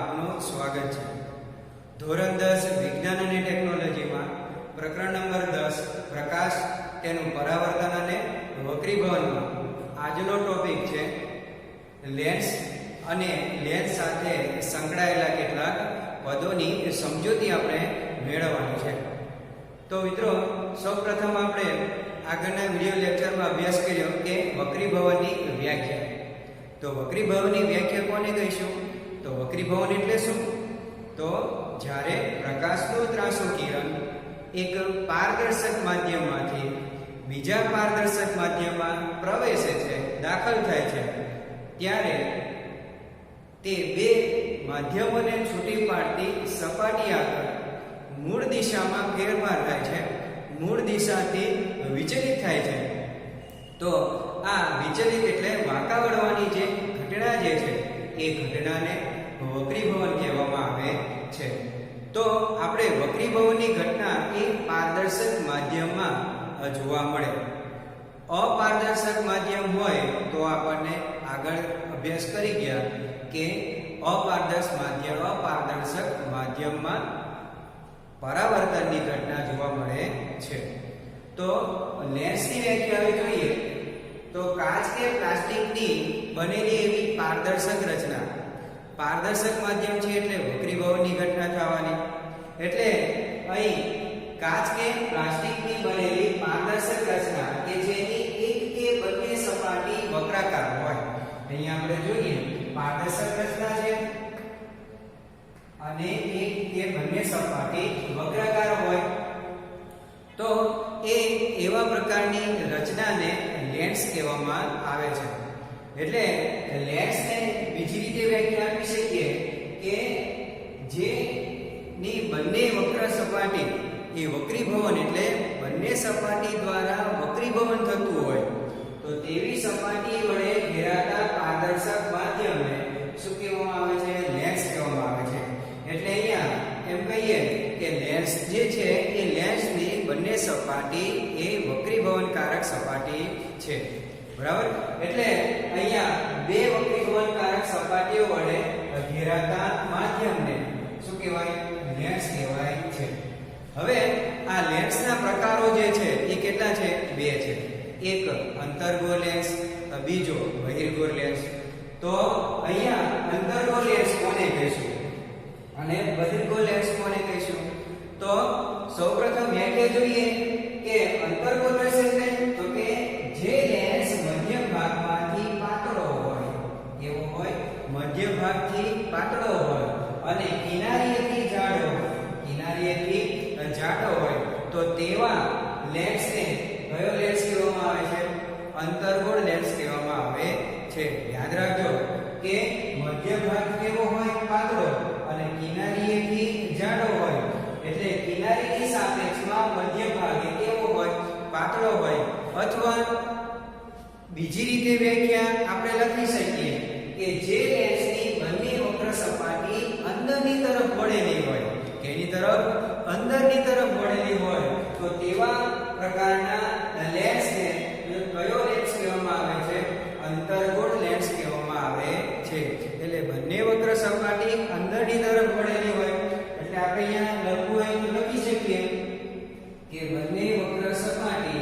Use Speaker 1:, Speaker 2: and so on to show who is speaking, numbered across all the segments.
Speaker 1: આપનું સ્વાગત છે। ધોરણ 10 વિજ્ઞાન અને ટેકનોલોજીમાં પ્રકરણ નંબર 10 પ્રકાશ તેનું પરાવર્તન અને વક્રીભવનમાં આજનો ટોપિક છે લેન્સ અને લેન્સ સાથે સંકળાયેલા કેટલાક પદોની સમજૂતી આપણે મેળવવાની છે। તો મિત્રો સૌપ્રથમ આપણે આગળના વિડિયો લેક્ચરમાં અભ્યાસ કર્યો કે વક્રીભવનની વ્યાખ્યા। તો વક્રીભવનની વ્યાખ્યા કોને કહીશું? તો વક્રીભવન એટલે શું? તો જ્યારે પ્રકાશનું ત્રાંસું કિરણ એક પારદર્શક માધ્યમમાંથી બીજા પારદર્શક માધ્યમમાં પ્રવેશે છે, દાખલ થાય છે, ત્યારે તે બે માધ્યમોને છૂટી પાડતી સપાટી આગળ મૂળ દિશામાં ફેરફાર થાય છે, મૂળ દિશાથી વિચલિત થાય છે। તો આ વિચલિત એટલે વાંકા વળવાની જે ઘટના જે છે એ ઘટનાને વક્રીભવન કહેવામાં આવે છે। તો આપણે વક્રીભવનની ઘટના એ પારદર્શક માધ્યમમાં જોવા મળે। અપારદર્શક માધ્યમ હોય તો આપણને આગળ અભ્યાસ કરી ગયા કે અપારદર્શક માધ્યમમાં પરાવર્તનની ઘટના જોવા મળે છે। તો લેન્સની વ્યાખ્યા જોઈએ તો કાચ કે પ્લાસ્ટિકની બનેલી એવી પારદર્શક રચના, પારદર્શક માધ્યમ છે એટલે વક્રીભવનની ઘટના થવાની। એટલે અહીં કાચ કે પ્લાસ્ટિકની બનેલી પારદર્શક રચના કે જેની એક કે બંને સપાટી વક્રાકાર હોય। અહીંયા આપણે જોઈએ પારદર્શક રચના છે અને એક કે બંને સપાટી વક્રાકાર હોય તો એ એવા પ્રકારની રચનાને લેન્સ કહેવામાં આવે છે। એટલે લેન્સને બીજી રીતે વ્યાખ્યા આપી શકીએ કે જેની બંને વક્ર સપાટી એ વક્રીભવન એટલે બંને સપાટી દ્વારા વક્રીભવન થતું હોય તો તેવી સપાટી વડે ઘેરાતા પારદર્શક માધ્યમને શું કહેવામાં આવે છે? લેન્સ કહેવામાં આવે છે। એટલે અહીંયા એમ કહીએ કે લેન્સ જે છે એ લેન્સની બંને સપાટી એ વક્રીભવનકારક સપાટી છે, બરાબર? એટલે અહીંયા બે વક્રીભવનકારક સપાટીઓ વડે ઘેરાતા માધ્યમને શું કહેવાય? લેન્સ કહેવાય છે। હવે આ લેન્સના પ્રકારો જે છે એ કેટલા છે? બે છે। એક અંતર્ગોળ લેન્સ, બીજો બહિર્ગોળ લેન્સ। તો અહીંયા અંતર્ગોળ લેન્સ કોને કહીશું અને બહિર્ગોળ લેન્સ કોને કહીશું? તો સૌપ્રથમ વ્યાખ્યા જોઈએ કે અંતર્ગોળ લેન્સ એટલે તો કે જે લેન્સ મધ્ય ભાગમાંથી પાતળો હોય, એવો હોય મધ્ય ભાગથી પાતળો હોય અને કિનારીએથી જાડો હોય, કિનારીએથી જાડો હોય તો તેવા લેન્સને કયો લેન્સ કહેવામાં આવે છે? અંતર્ગોળ લેન્સ કહેવામાં આવે છે। યાદ રાખજો કે મધ્ય ભાગ કેવો હોય? પાતળો, અને કિનારીએથી જાડો હોય એટલે કિનારીની સાપેક્ષમાં મધ્ય ભાગ કેવો હોય? પાતળો હોય। અથવા બીજી રીતે વ્યાખ્યા આપણે લખી શકીએ કે જે લેન્સની બંને વક્ર સપાટી અંદરની તરફ વળેલી હોય, કેની તરફ? અંદરની તરફ વળેલી હોય તો તેવા પ્રકારના લેન્સને કયો લેન્સ કહેવામાં આવે છે? અંતર્ગોળ લેન્સ કહેવામાં આવે છે। એટલે બંને વક્ર સપાટી અંદરની તરફ વળેલી હોય એટલે આપણે અહીંયા લખવું હોય તો લખી શકીએ કે બંને વક્ર સપાટી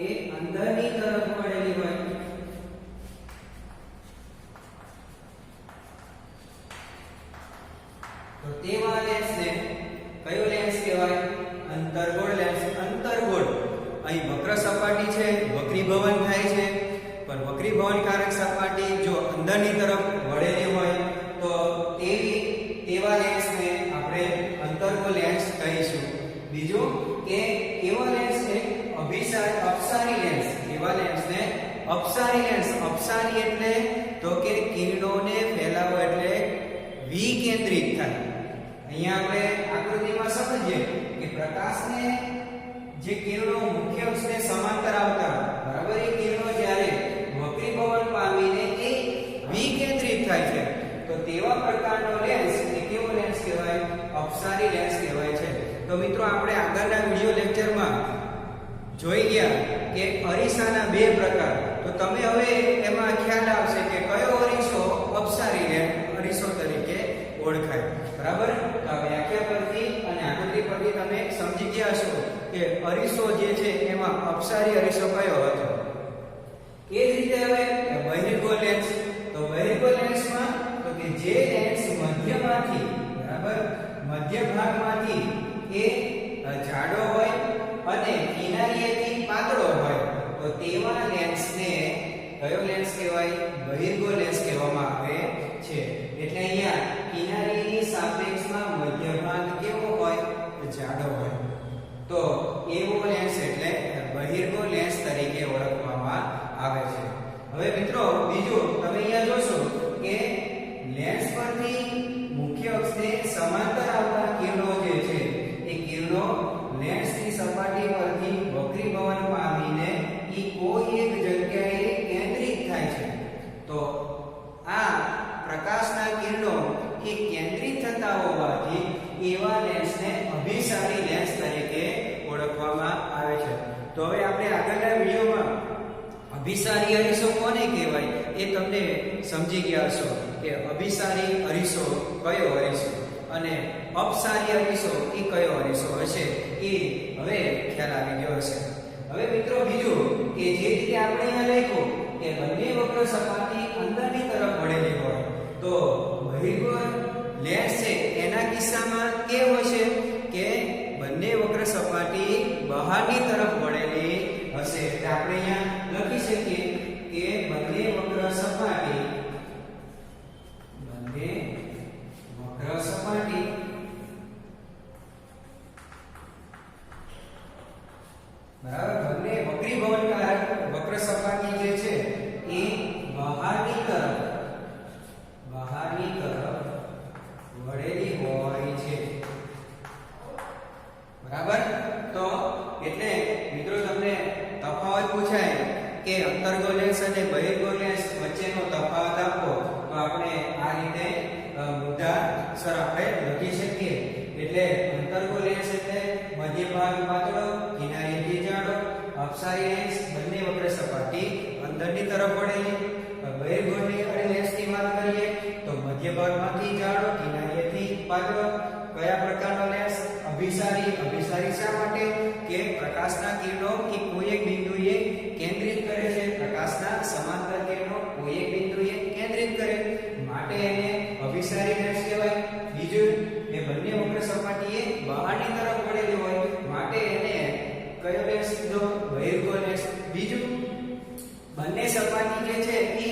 Speaker 1: એ અંદરની તરફ વળેલી હોય તો તેવા લેન્સને કયો લેન્સ કહેવાય? અંતર્ગોળ લેન્સ। અંતર્ગોળ અહીં વક્ર સપાટી છે, વક્રીભવન થાય છે, પણ વક્રીભવનકારક સપાટી જો અંદરની તરફ વળેલી હોય તો તેવા લેન્સને આપણે અંતર્ગોળ લેન્સ કહીશું। બીજું કે એવા લેન્સને અપસારી લેન્સ, એવા લેન્સને અપસારી લેન્સ। અપસારી એટલે તો કે કિરણોને ફેલાવો એટલે વિકેન્દ્રિત થાય। અહીંયા આપણે આકૃતિમાં સમજીએ કે પ્રકાશને જે કિરણો મુખ્ય અક્ષને સમાંતર આવતા, બરાબર, એ કિરણો જ્યારે વક્રીભવન પામીને એ વિકેન્દ્રિત થાય છે તો તેવા પ્રકારનો લેન્સ એ કેવો લેન્સ કહેવાય? અપસારી લેન્સ કહેવાય છે। તો મિત્રો આપણે આગળના વિડિયો લેક્ચરમાં જોઈ ગયા કે અરીસાના બે પ્રકાર, તો તમે હવે એમાં ખ્યાલ બરાબર. તો આ વ્યાખ્યા પરથી અને આકૃતિ પરથી તમે સમજી ગયા છો કે અરીસો જે છે એમાં અપસારી અરીસો કયો હતો. એ જ રીતે હવે બહિર્ગોળ લેન્સ, તો બહિર્ગોળ લેન્સમાં તો કે જે લેન્સ મધ્યમાંથી, બરાબર, મધ્ય ભાગમાંથી એ જાડો હોય અને કિનારીએથી પાતળો હોય તો તેવા લેન્સને કયો લેન્સ કહેવાય? બહિર્ગોળ લેન્સ કહેવામાં આવે છે. એટલે અહીંયા કિનારીની સાપેક્ષમાં મધ્ય ભાગ કેવો હોય? જાડો હોય. તો એવો લેન્સ એટલે બહિર્ગોળ લેન્સ તરીકે ઓળખવામાં આવે છે. હવે મિત્રો બીજું તમે અહીંયા જોશો કે લેન્સ પરથી મુખ્ય અક્ષને સમાંતર આવતા કિરણો જે છે એ કિરણો લેન્સની સપાટી પરથી વક્રીભવન પામીને કોઈ એક જગ્યાએ કેન્દ્રિત થાય છે. તો આ પ્રકાશના કિરણો એ કેન્દ્રિત થતા હોવાથી એવા લેન્સને અભિસારી લેન્સ તરીકે ઓળખવામાં આવે છે. તો હવે આપણે આગળના વિડિયોમાં અભિસારી અરીસો કોને કહેવાય એ તમને સમજી ગયા છો કે અભિસારી અરીસો કયો અરીસો અને અપસારી અરીસો એ કયો અરીસો હશે એ હવે ખ્યાલ આવી ગયો હશે. હવે મિત્રો બીજું કે જે રીતે આપણે અહીંયા લખ્યું કે બંને વક્ર સપાટી અંદરની તરફ વળેલી હોય તો બહિર્ગોળ લેન્સ છે એના કિસ્સામાં કેવું હશે કે બંને વક્ર સપાટી બહારની તરફ વળેલી હશે. એટલે આપણે અહીંયા લખી શકીએ કે બંને વક્ર સપાટી બરાબર, બંને વક્રીભવનકારક વક્ર સપાટી જે છે એ બહારની તરફ વળેલી હોય છે. બરાબર. તો એટલે મિત્રો તમને તફાવત પૂછાય કે અંતર્ગોળ લેન્સ અને બહિર્ગોળ લેન્સ વચ્ચેનો તફાવત આપો તો આપણે આ રીતે મુદ્દા સર આપણે લખી શકીએ. એટલે અંતર્ગોળ લેન્સ એટલે મધ્ય ભાગ પાતળો, કિનારીથી જાડો. અપસારી લેન્સ બંને વક્ર સપાટી અંદરની તરફ વળેલી. બહિર્ગોળ લેન્સની વાત કરીએ તો મધ્ય ભાગમાંથી જાડો, કિનારીએથી પાતળો. કયા પ્રકારનો લેન્સ? અભિસારી શા માટે? કે પ્રકાશના કિરણો એ કોઈ એક બિંદુએ કેન્દ્રિત કરે છે. પ્રકાશના સમાંતર કિરણો કોઈ એક બિંદુએ કેન્દ્રિત કરે માટે એને અભિસારી લેન્સ કહેવાય. બીજું એ બંને વક્ર સપાટીએ બહારની તરફ વળેલી હોય માટે એને કયો લેન્સ કીધો? બહિર્ગોળ લેન્સ. બીજું બંને સપાટી જે છે એ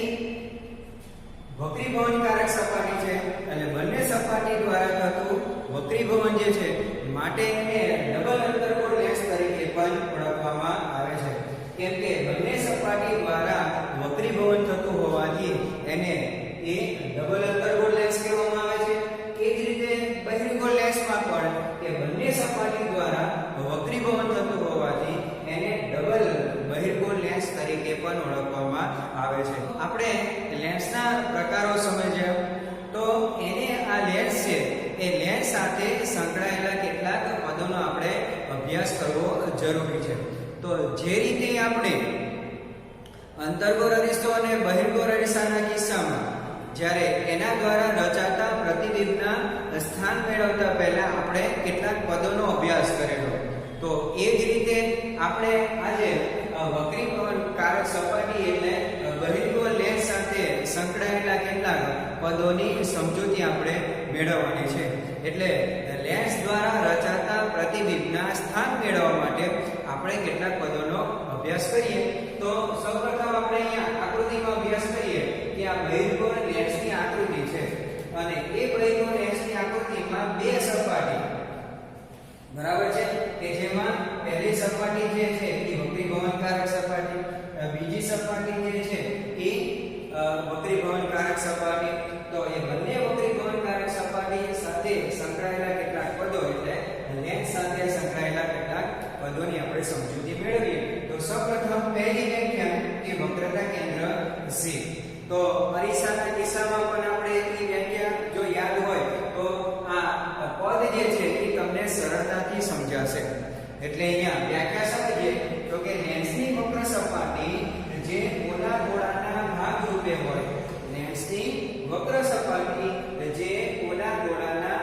Speaker 1: વક્રીભવનકારક સપાટી છે અને બંને સપાટી દ્વારા થતું વક્રીભવન જે છે માટે એને ડબલ અંતર્ગોળ લેન્સ તરીકે પણ ઓળખવામાં આવે છે. કેમ કે બંને સપાટી દ્વારા વક્રીભવન થતું હોવાથી એને એ ડબલ અંતર્ગોળ લેન્સ કહેવામાં આવે છે. એ જ રીતે બહિર્ગોળ લેન્સમાં પણ કે બંને સપાટી દ્વારા વક્રીભવન થતું હોવાથી એને ડબલ બહિર્ગોળ લેન્સ તરીકે પણ ઓળખવામાં આવે છે. આપણે લેન્સના પ્રકારો સમજ્યા તો એને આ લેન્સ છે એ લેન્સ સાથે સંકળાયેલા કેટલાક પદોનો આપણે અભ્યાસ કરવો જરૂરી છે. તો જે રીતે આપણે અંતર્ગોળ અરીસો અને બહિર્ગોળ અરીસાના કિસ્સામાં જ્યારે એના દ્વારા રચાતા પ્રતિબિંબના સ્થાન મેળવતા પહેલા આપણે કેટલાક પદોનો અભ્યાસ કરેલો. તો એ જ રીતે આપણે આજે વક્રીભવનકારક સપાટી એટલે બહિર્ગોળ લેન્સ સાથે સંકળાયેલા કેટલાક પદોની સમજૂતી આપણે મેળવવાની છે. એટલે લેન્સ દ્વારા રચાતા પ્રતિબિંબના સ્થાન મેળવવા માટે આપણે કેટલાક પદોનો અભ્યાસ કરીએ. તો સૌપ્રથમ આપણે અહીંયા આકૃતિમાં અભ્યાસ કરીએ કે આ બહિર્ગોળ લેન્સની આકૃતિ છે અને એ બહિર્ગોળ લેન્સની આકૃતિમાં બે સપાટી બરાબર છે કે જેમાં પહેલી સપાટી જે છે એ વક્રીભવનકારક સપાટી, બીજી સપાટી જે છે એ વક્રીભવનકારક સપાટી. તો એ બંને વક્રીભવનકારક સપાટી સાથે સંકળાયેલા કેટલાક પદો એટલે લેન્સ સાથે સંકળાયેલા કેટલાક પદોની આપણે સમજૂતી મેળવીએ. તો સૌપ્રથમ પહેલી વ્યાખ્યા કે વક્રતા કેન્દ્ર C. તો અરીસાના કિસ્સામાં પણ આપણે એ વ્યાખ્યા જો યાદ હોય તો આ પદ જે છે એ તમને સરળતાથી સમજાશે. એટલે અહીંયા વ્યાખ્યા સમજીએ તો કે લેન્સની વક્ર સપાટી જે પોલા ગોળાના ભાગ રૂપે હોય, લેન્સની વક્ર સપાટી જે પોલા ગોળાના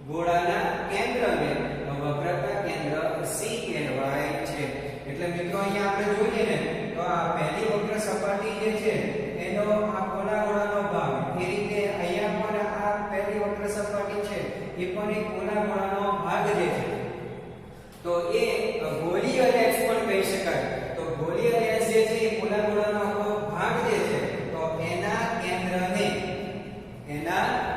Speaker 1: ગોળાના કેન્દ્રને વક્રતા કેન્દ્ર C કહેવાય છે. એટલે મિત્રો અહીંયા આપણે જોઈએ ને તો આ પહેલી વક્ર સપાટી જે છે એનો આ પોલા ગોળાનો ભાગ, એ રીતે અહીંયા પણ આ પહેલી વક્ર સપાટી છે એ પણ એક પોલા ગોળાનો ભાગ જે છે તો એ ગોળીય લેન્સ પણ કહી શકાય. તો ગોળીય લેન્સ જે છે એ પોલા ગોળાનો આખો ભાગ જે છે તો એના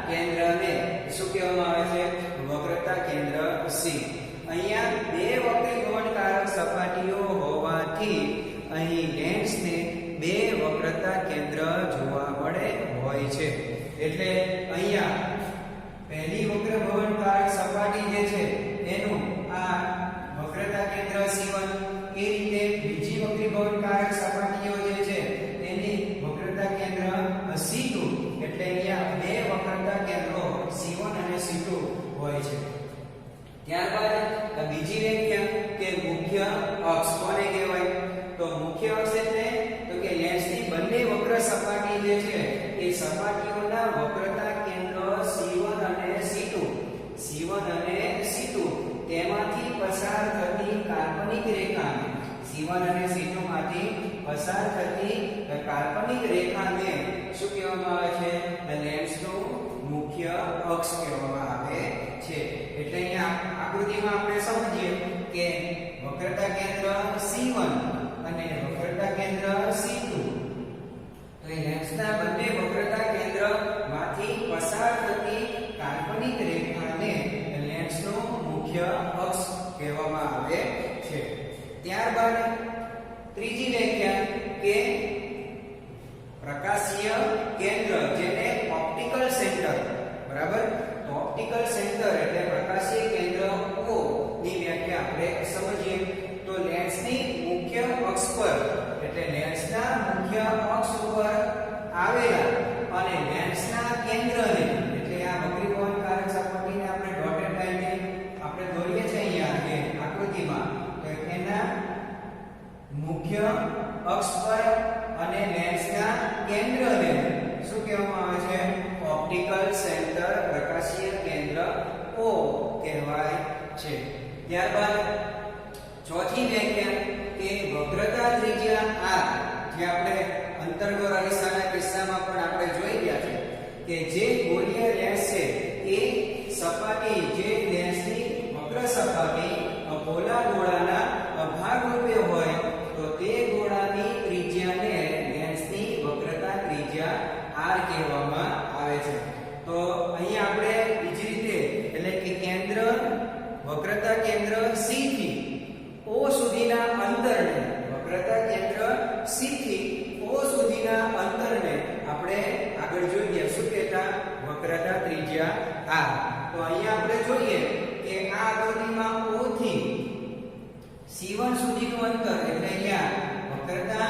Speaker 1: કેન્દ્રને શું કહેવામાં આવે છે? વક્રતા કેન્દ્ર C. અહીંયા બે વક્રીભવનકારક સપાટીઓ હોવાથી અહીં લેન્સને બે વક્રતા કેન્દ્ર જોવા મળે હોય છે. એટલે અહીંયા પહેલી વક્રભવનકારક સપાટી જે છે એનું આ વક્રતા કેન્દ્ર C1, એ રીતે બીજી વક્રીભવનકારક સપાટીઓ જે છે એની વક્રતા કેન્દ્ર C2. એટલે અહીંયા બે વક્રતા કેન્દ્રો C1 અને C2 હોય છે. ત્યારબાદ બીજી વ્યાખ્યા કે મુખ્ય અક્ષ કોને કહેવાય? તો મુખ્ય અક્ષ એટલે તો કે લેન્સની બંને વક્ર સપાટી જે છે એ સપાટીઓના વક્રતા કેન્દ્રો C1 અને C2 તેમાંથી પસાર થતી કાલ્પનિક રેખાને C1 અને C2 માંથી પસાર થતી કાલ્પનિક રેખાને શું કહેવામાં આવે છે? લેન્સનું મુખ્ય અક્ષ કહેવામાં આવે છે. એટલે અહીંયા આકૃતિમાં આપણે સમજીએ કે વક્રતા કેન્દ્ર C1 અને વક્રતા કેન્દ્ર C2, તો એ લેન્સના બંને વક્રતા કેન્દ્રમાંથી પસાર થતી કાલ્પનિક રેખાને લેન્સનું મુખ્ય અક્ષ કહેવામાં આવે છે. ત્યારબાદ ત્રીજી વ્યાખ્યા કે પ્રકાશીય કેન્દ્ર, જેને ઓપ્ટિકલ સેન્ટર, બરાબર? તો ઓપ્ટિકલ સેન્ટર એટલે પ્રકાશીય કેન્દ્ર O ની વ્યાખ્યા આપણે સમજીએ તો લેન્સની મુખ્ય અક્ષ પર એટલે લેન્સના મુખ્ય અક્ષ ઉપર આવેલા અને લેન્સના કેન્દ્રને એટલે આ વક્રીભવનકારક સપાટીને આપણે ડોટેડ લાઈનને આપણે દોરીએ છીએ અહીંયા કે આકૃતિમાં, તો એના મુખ્ય અક્ષ પર અને લેન્સના કેન્દ્રને શું કહેવામાં આવે છે? ઓપ્ટિકલ સેન્ટર, પ્રકાશીય કેન્દ્ર O કહેવાય છે. ત્યારબાદ ચોથી વ્યાખ્યા કે વક્રતા ત્રિજ્યા R, જે આપણે અંતર્ગોળ અરીસાના કિસ્સામાં પણ આપણે જોઈ ગયા છે કે જે ગોળીય લેન્સ છે એ સપાટી જે લેન્સની વક્ર સપાટી પોલા ગોળાના ભાગરૂપે હોય તો તે ગોળાની ત્રિજ્યાને લેન્સની વક્રતા ત્રિજ્યા R કહેવામાં આવે છે. તો અહીંયા આપણે બીજી રીતે એટલે કે કેન્દ્ર વક્રતા કેન્દ્ર C થી O સુધીના અંતરને વક્રતા કેન્દ્ર C થી O સુધીના અંતરને આપણે આગળ જોઈએ શું કહેતા? વક્રતા ત્રિજ્યા R. તો અહીંયા આપણે જોઈએ કે આ આકૃતિમાં O થી C1 સુધીનું અંતર એટલે અહીંયા વક્રતા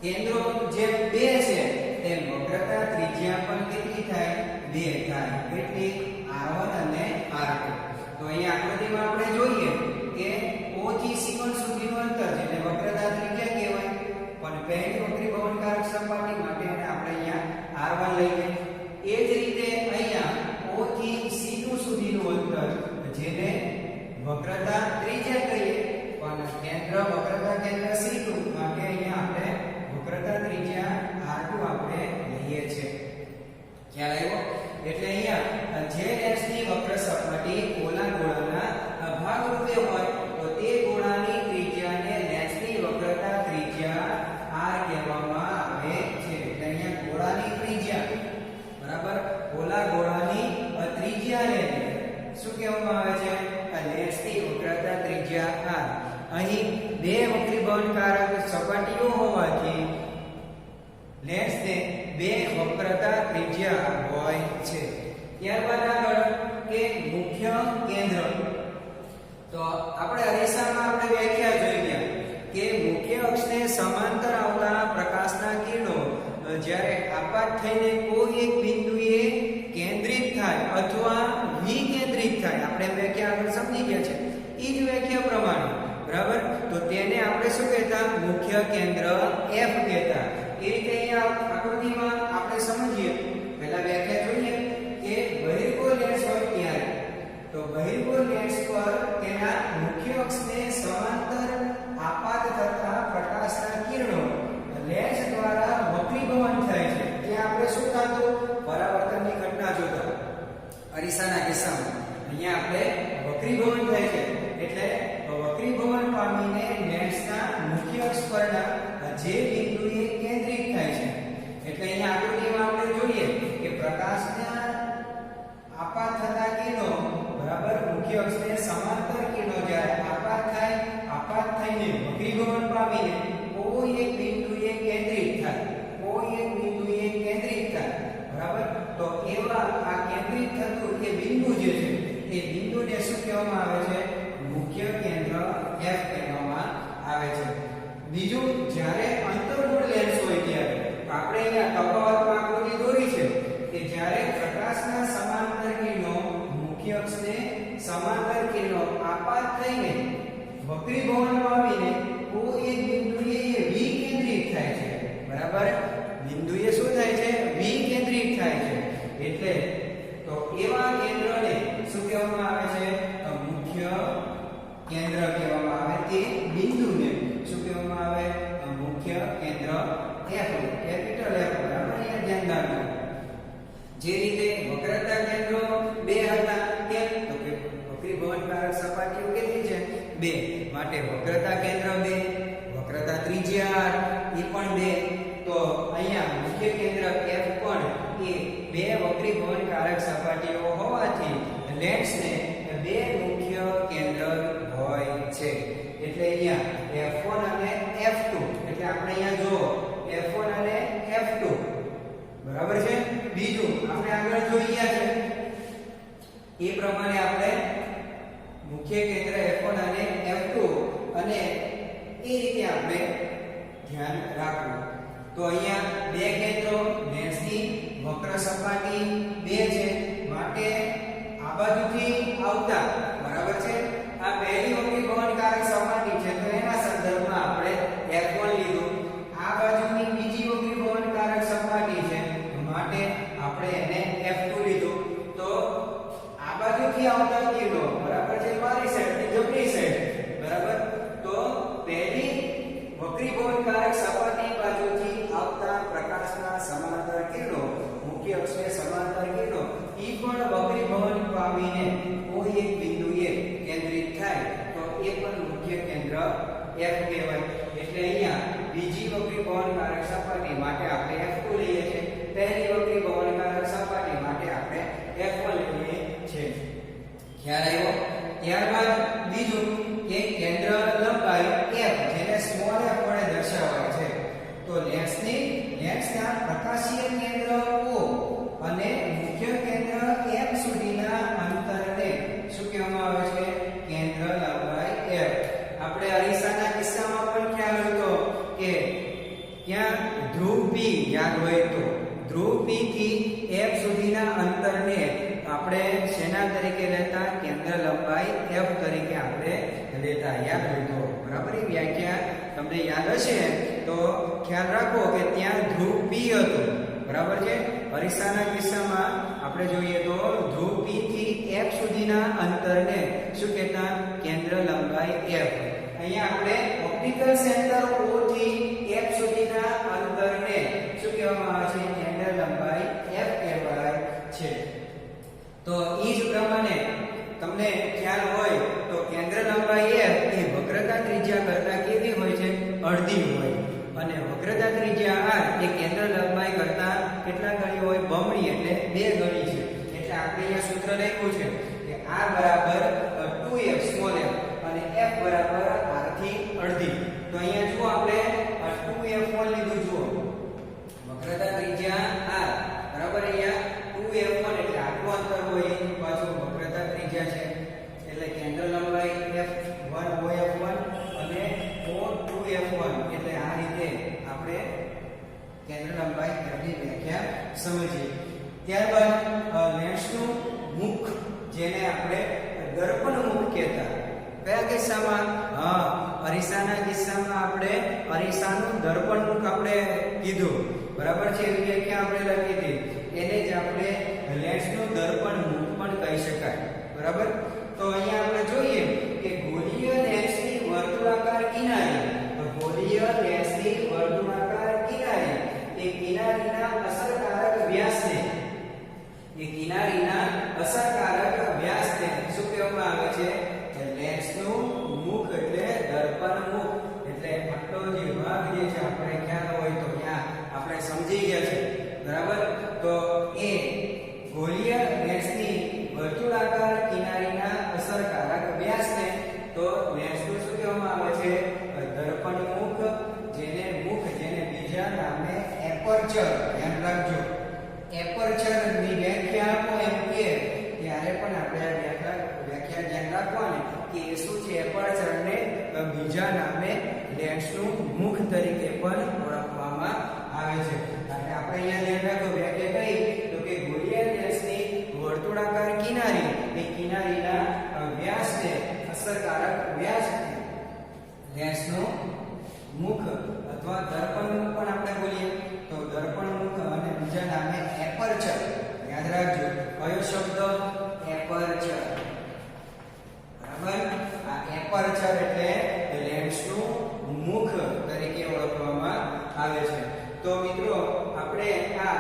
Speaker 1: કેન્દ્રો જે બે છે તેમ વક્રતા ત્રિજ્યા પણ કેટલી થાય? 2 થાય. કેટલી? R1 અને R2. તો અહીંયા આકૃતિમાં આપણે જોઈએ કે O થી C1 સુધીનું અંતર જેને વક્રતા ત્રિજ્યા કહેવાય, પણ પહેલી વક્રીભવનકારક સપાટી માટે આપણે અહીંયા R1 લઈએ. એ જ રીતે અહીંયા O થી C2 સુધીનું અંતર જેને વક્રતા ત્રિજ્યા કહીએ, પણ વક્રતા કેન્દ્ર C2 માટે અહીંયા આપણે વક્રતા ત્રિજ્યા R2 આપણે લઈએ છીએ. ખ્યાલ આવ્યો? એટલે અહીંયા જે લેન્સની વક્ર સપાટી પોલા ગોળાના ભાગરૂપે હોય તો તે ગોળાની ત્રિજ્યાને લેન્સની વક્રતા ત્રિજ્યા R કહેવામાં આવે છે. એટલે અહીંયા ગોળાની ત્રિજ્યા, બરાબર, પોલા ગોળાની ત્રિજ્યાને શું કહેવામાં આવે છે? લેન્સની વક્રતા ત્રિજ્યા R. અહીં બે વક્રીભવનકારક સપાટીઓ હોવાથી લેન્સને બે વક્રતા ત્રિજ્યા હોય છે. ત્યારબાદ આગળ કે મુખ્ય કેન્દ્ર. તો આપણે અરીસામાં આપણે વ્યાખ્યા જોઈ ગયા કે મુખ્ય અક્ષને સમાંતર આવતા પ્રકાશના કિરણો જ્યારે આપાત થઈને કોઈ એક બિંદુએ કેન્દ્રિત થાય અથવા વિકેન્દ્રિત થાય, આપણે વ્યાખ્યા આગળ સમજી ગયા છે એ જ વ્યાખ્યા પ્રમાણે, બરાબર, તો તેને આપણે શું કહેતા? મુખ્ય કેન્દ્ર F કહેતા. એ રીતે અહીંયા આકૃતિમાં આપણે સમજીએ, પહેલા વ્યાખ્યા જોઈએ કે બહિર્ગોળ લેન્સ હોય ત્યારે તો બહિર્ગોળ લેન્સ પર તેના મુખ્ય અક્ષને સમાંતર આપાત થતા પ્રકાશના કિરણો લેન્સ દ્વારા વક્રીભવન થાય છે. ત્યાં આપણે શું થતું? પરાવર્તનની ઘટના જોતા. અરીસાના કિસ્સામાં અહીંયા આપણે વક્રીભવન થાય છે એટલે વક્રીભવન પામીને લેન્સના મુખ્ય અક્ષ પરના જે બિંદુએ કેન્દ્રિત થાય છે. એટલે અહીંયા આકૃતિમાં આપણે જોઈએ કે પ્રકાશના આપાત થતા કિરણો બરાબર મુખ્ય અક્ષને સમાંતર કિરણો જ્યારે આપાત થઈને વક્રીભવન પામીને કોઈ એક બિંદુએ કેન્દ્રિત થાય બરાબર. તો એવા આ કેન્દ્રિત થતું એ બિંદુ જે છે એ બિંદુને શું કહેવામાં આવે છે? મુખ્ય કેન્દ્ર F કહેવામાં આવે છે. બીજું, જ્યારે અંતર્ગોળ લેન્સ હોય ત્યારે આપણે અહીંયા તફાવતમાં આકૃતિ દોરી છે કે જ્યારે પ્રકાશના સમાંતર કિરણો મુખ્ય અક્ષને સમાંતર કિરણો આપાત થઈને વક્રીભવન પામીને કોઈ એક બિંદુએ વિકેન્દ્રિત થાય છે બરાબર. બિંદુએ શું થાય છે? વિકેન્દ્રિત થાય છે. એટલે તો એવા કેન્દ્રને શું કહેવામાં આવે છે? તો મુખ્ય કેન્દ્ર કહેવામાં આવે. તે બિંદુને શું કહેવામાં આવે? તો મુખ્ય કેન્દ્ર F, કેપિટલ F બરાબર. અહીંયા ધ્યાન રાખજો. જે રીતે વક્રતા કેન્દ્રો બે હતા તેમ તો કે વક્રીભવનકારક સપાટીઓ કેટલી છે? બે. માટે વક્રતા કેન્દ્ર 2, વક્રતા ત્રિજ્યા r એ પણ 2. તો અહીંયા મુખ્ય કેન્દ્ર F પણ એ બે વક્રીભવનકારક સપાટીઓ હોવાથી લેન્સને બે મુખ્ય કેન્દ્ર હોય છે. એટલે અહીંયા F1 અને F2 એટલે આપણે અહીંયા જો F1 અને F2 બરાબર છે. બીજું આપણે આગળ જોઈએ છે એ પ્રમાણે આપણે મુખ્ય કેન્દ્ર F1 અને F2 અને એ રીતે આપણે ધ્યાન રાખવું. તો અહીંયા બે કેન્દ્રો લેન્સની વક્ર સપાટી 2 છે. માટે આ બાજુથી આવતા બરાબર છે આ પહેલી વક્રીભવનકારક સપાટી છે તો એના સંદર્ભમાં આપણે F1 લીધું. આ બાજુની બીજી વક્રીભવનકારક સપાટી છે માટે આપણે એને F2 લીધું. તો આ બાજુથી આવતા કિરણો બરાબર છે મારી સાઈડ જમણી સાઈડ બરાબર. તો પહેલી વક્રીભવનકારક સપાટી બાજુથી આવતા પ્રકાશના સમાંતર કિરણો મુખ્ય અક્ષને સમાંતર કિરણો ઈ પણ વક્રીભવન પામીને કોઈ એક બિંદુએ કેન્દ્રિત થાય તો એ પણ મુખ્ય કેન્દ્ર F કહેવાય. એટલે અહીંયા બીજી વક્રીભવનકારક સપાટી માટે આપણે F2 લઈએ છીએ. પહેલી વક્રીભવનકારક સપાટી માટે આપણે F1 લઈએ છીએ. ખ્યાલ આવ્યો? ત્યારબાદ બીજું કે કેન્દ્ર લંબાઈ F જેને સ્મોલ f વડે દર્શાવાય છે. તો લેન્સના પ્રકાશીય કેન્દ્ર O અને મુખ્ય કેન્દ્ર M સુધીના અંતરને શું કહેવામાં આવે છે? કેન્દ્ર લંબાઈ F. આપણે અરીસાના કિસ્સામાં પણ ખ્યાલ હતો કે ક્યાં ધ્રુવ P યાદ હોય તો ધ્રુવ P થી F સુધીના અંતરને આપણે શેના તરીકે લેતા? કેન્દ્ર લંબાઈ F તરીકે આપણે લેતા. યાદ હોય તો બરાબર. એ વ્યાખ્યા તમને યાદ હશે તો ખ્યાલ રાખો કે ત્યાં ધ્રુવ P હતું બરાબર છે. અરીસાના કિસ્સામાં આપણે જોઈએ તો ધ્રુવ P થી F સુધીના અંતરને શું કહેતા? કેન્દ્ર લંબાઈ F. અહીંયા આપણે ઓપ્ટિકલ સેન્ટર O થી F સુધીના અંતરને શું કહેવામાં આવે છે? કેન્દ્ર લંબાઈ F કહેવાય છે. તો એ જ પ્રમાણે તમને ખ્યાલ હોય તો કેન્દ્ર લંબાઈ F એ વક્રતા ત્રિજ્યા કરતા કેવી હોય છે? અડધી હોય. અને વક્રતા ત્રિજ્યા r એ કેન્દ્ર લંબાઈ કરતા કેટલા ગણી હોય? બમણી એટલે 2 ગણી છે. એટલે આપણે અહીંયા સૂત્ર લખ્યું છે કે r બરાબર 2f સ્મોલ f અને f બરાબર r થી અડધી. તો અહીંયા જુઓ આપણે 2f1 લીધું. જુઓ વક્રતા ત્રિજ્યા r બરાબર અહીંયા 2f1 એટલે આટલું અંતર હોય એની પાછળ વક્રતા ત્રિજ્યા છે એટલે કેન્દ્ર લંબાઈ f1 OF1 અને O2f1 એટલે આ રીતે આપણે કેન્દ્ર લંબાઈ f ની વ્યાખ્યા સમજીએ. ત્યારબાદ લેન્સનું મુખ જેને આપણે દર્પણ મુખ કહેતા. કયા કિસ્સામાં? અરીસાના કિસ્સામાં આપણે અરીસાનું દર્પણ મુખ આપણે કીધું બરાબર છે. એવી વ્યાખ્યા આપણે લખી હતી. એને જ આપણે લેન્સનું દર્પણ મુખ પણ કહી શકાય બરાબર. તો અહીંયા આપણે જોઈએ કે ગોળીય લેન્સની વર્તુળાકાર કિનારી, તો ગોળીય લેન્સની વર્તુળાકાર કિનારી એ કિનારીના અસરકારક વ્યાસને શું કહેવામાં આવે છે? કે લેન્સનું મુખ એટલે દર્પણ મુખ. એટલે આટલો જે ભાગ જે છે આપણે ખ્યાલ હોય તો ત્યાં આપણે સમજી ગયા છે, બરાબર. તો એ ગોળીય લેન્સની વર્તુળાકાર કિનારીના અસરકારક વ્યાસને તો લેન્સનું શું કહેવામાં આવે છે? દર્પણ મુખ, જેને બીજા નામે એપર્ચર. ધ્યાન રાખજો, એપર્ચર ની વ્યાખ્યા આપો એમ કે ત્યારે પણ આપણે વ્યાખ્યા ધ્યાન રાખવાની કે એ શું છે? એપર્ચર ને બીજા નામે લેન્સનું મુખ તરીકે પણ ઓળખવામાં આવે છે. અને આપણે અહીંયા ધ્યાન રાખો વ્યાખ્યા કઈ તો કે ગોળીય લેન્સની વર્તુળાકાર કિનારી એ કિનારીના વ્યાસને અસરકારક વ્યાસ લેન્સનું મુખ અથવા દર્પણ મુખ પણ આપણે બોલીએ તો દર્પણ મુખ અને બીજા નામે એપર્ચર. યાદ રાખજો કયો શબ્દ? એપર્ચર. બરાબર. આ એપર્ચર એટલે લેન્સનું મુખ તરીકે ઓળખવામાં આવે છે. તો મિત્રો આપણે આ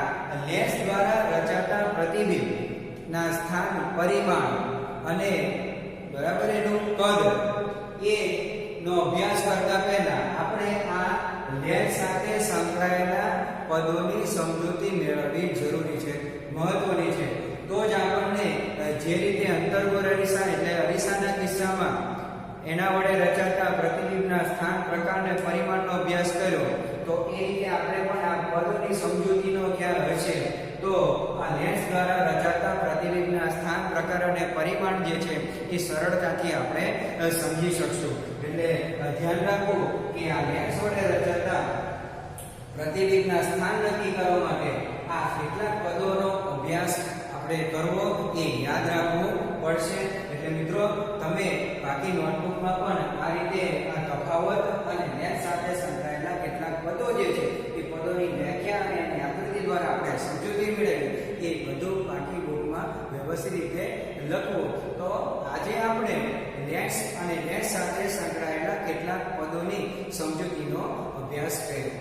Speaker 1: લેન્સ દ્વારા રચાતા પ્રતિબિંબ ના સ્થાન, પરિમાણ અને બરાબર એનું કદ એ નો અભ્યાસ કરતા પહેલા આપણે આ લેન્સ સાથે સંકળાયેલા પદોની સમજૂતી મેળવવી જરૂરી છે, મહત્વની છે. તો જ આપણને જે રીતે અંતર્ગોળ અરીસા એટલે અરીસાના કિસ્સામાં એના વડે રચાતા પ્રતિબિંબના સ્થાન, પ્રકાર અને પરિમાણનો અભ્યાસ કર્યો તો એ રીતે આપણે પણ આ પદોની સમજૂતીનો ખ્યાલ હશે તો આ લેન્સ દ્વારા રચાતા પ્રતિબિંબના સ્થાન, પ્રકાર અને પરિમાણ જે છે એ સરળતાથી આપણે સમજી શકશું. એટલે ધ્યાન રાખવું કે આ લેન્સ વડે રચાતા પ્રતિબિંબના સ્થાન નક્કી કરવા માટે આ કેટલાક પદોનો અભ્યાસ આપણે કરવો એ યાદ રાખવું પડશે. એટલે મિત્રો તમે બાકી નોટબુકમાં પણ આ રીતે આ તફાવત અને લેન્સ સાથે સંકળાયેલા કેટલાક પદો જે છે એ પદોની વ્યાખ્યા અને એની આકૃતિ દ્વારા આપણે સમજૂતી મેળવી એ બધું બાકી બુકમાં વ્યવસ્થિત રીતે લખવું. તો આજે આપણે લેન્સ અને લેન્સ સાથે સંકળાયેલા કેટલાક પદોની સમજૂતીનો અભ્યાસ કર્યો.